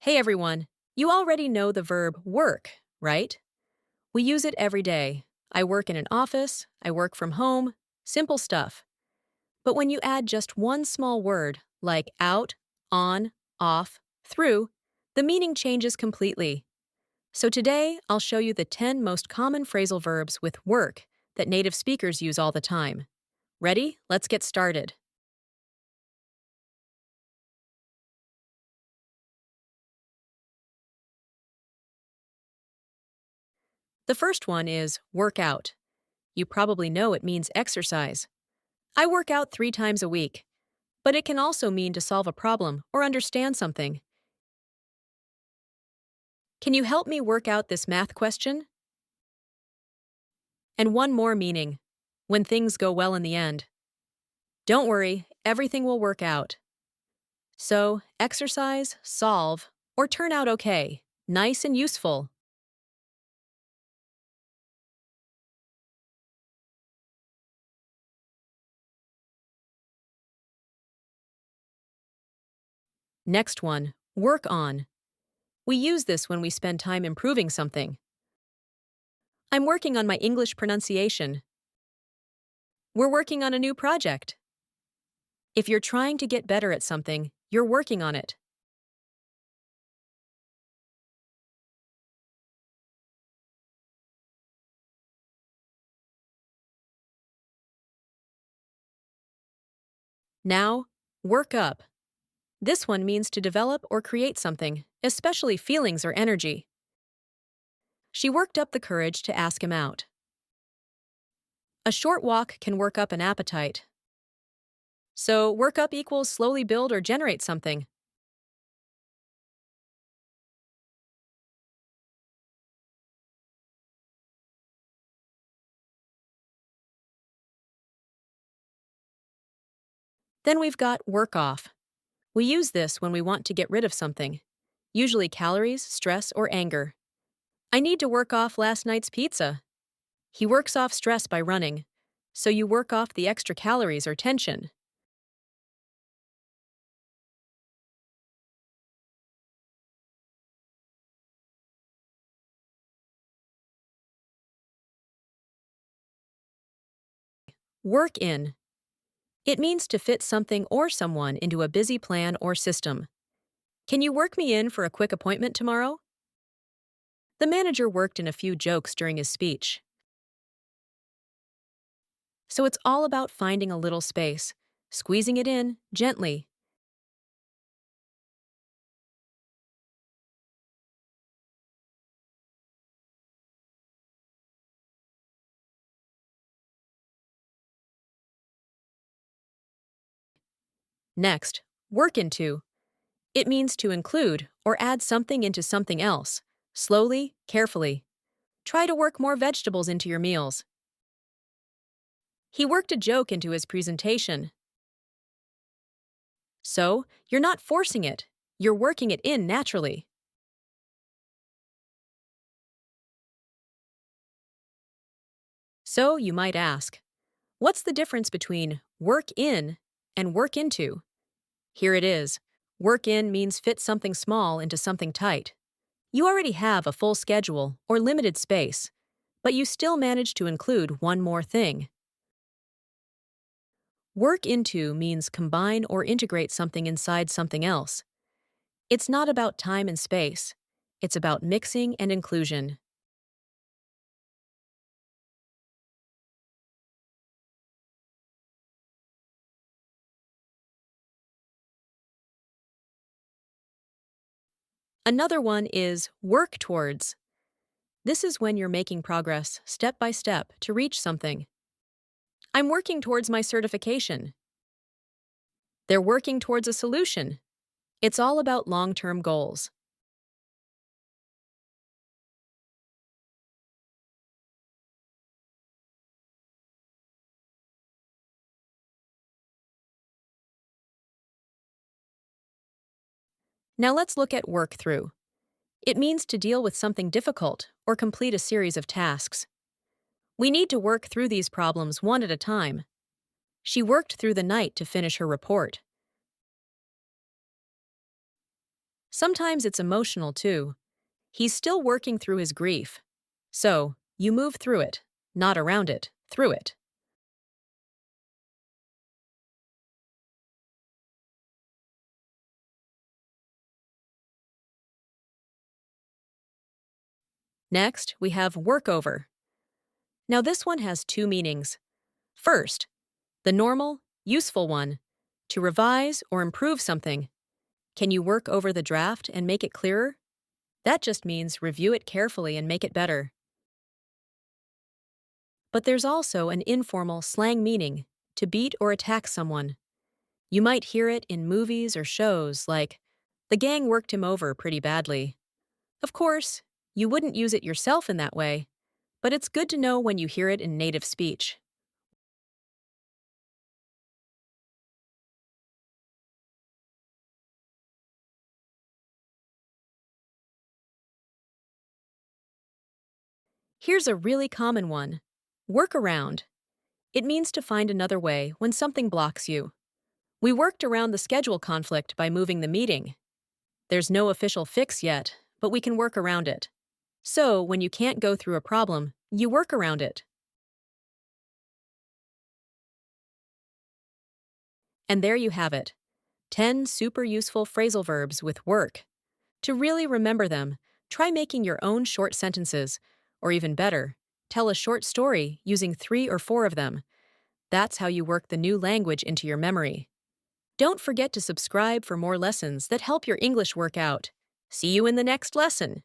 Hey everyone, you already know the verb work, right? We use it every day. I work in an office, I work from home, simple stuff. But when you add just one small word, like out, on, off, through, the meaning changes completely. So today, I'll show you the 10 most common phrasal verbs with work that native speakers use all the time. Ready? Let's get started. The first one is work out. You probably know it means exercise. I work out 3 times a week. But it can also mean to solve a problem or understand something. Can you help me work out this math question? And one more meaning, when things go well in the end. Don't worry, everything will work out. So, exercise, solve, or turn out okay. Nice and useful. Next one, work on. We use this when we spend time improving something. I'm working on my English pronunciation. We're working on a new project. If you're trying to get better at something, you're working on it. Now, work up. This one means to develop or create something, especially feelings or energy. She worked up the courage to ask him out. A short walk can work up an appetite. So, work up equals slowly build or generate something. Then we've got work off. We use this when we want to get rid of something, usually calories, stress, or anger. I need to work off last night's pizza. He works off stress by running, so you work off the extra calories or tension. Work in. It means to fit something or someone into a busy plan or system. Can you work me in for a quick appointment tomorrow? The manager worked in a few jokes during his speech. So it's all about finding a little space, squeezing it in gently. Next, work into. It means to include or add something into something else, slowly, carefully. Try to work more vegetables into your meals. He worked a joke into his presentation. So, you're not forcing it, you're working it in naturally. So, you might ask, what's the difference between work in and work into? Here it is. Work in means fit something small into something tight. You already have a full schedule or limited space, but you still manage to include one more thing. Work into means combine or integrate something inside something else. It's not about time and space. It's about mixing and inclusion. Another one is work towards. This is when you're making progress step by step to reach something. I'm working towards my certification. They're working towards a solution. It's all about long-term goals. Now let's look at work through. It means to deal with something difficult or complete a series of tasks. We need to work through these problems one at a time. She worked through the night to finish her report. Sometimes it's emotional too. He's still working through his grief. So, you move through it, not around it, through it. Next, we have work over. Now, this one has two meanings. First, the normal, useful one, to revise or improve something. Can you work over the draft and make it clearer? That just means review it carefully and make it better. But there's also an informal slang meaning, to beat or attack someone. You might hear it in movies or shows like, the gang worked him over pretty badly. Of course, you wouldn't use it yourself in that way, but it's good to know when you hear it in native speech. Here's a really common one. Work around. It means to find another way when something blocks you. We worked around the schedule conflict by moving the meeting. There's no official fix yet, but we can work around it. So, when you can't go through a problem, you work around it. And there you have it. 10 super useful phrasal verbs with work. To really remember them, try making your own short sentences, or even better, tell a short story using 3 or 4 of them. That's how you work the new language into your memory. Don't forget to subscribe for more lessons that help your English work out. See you in the next lesson.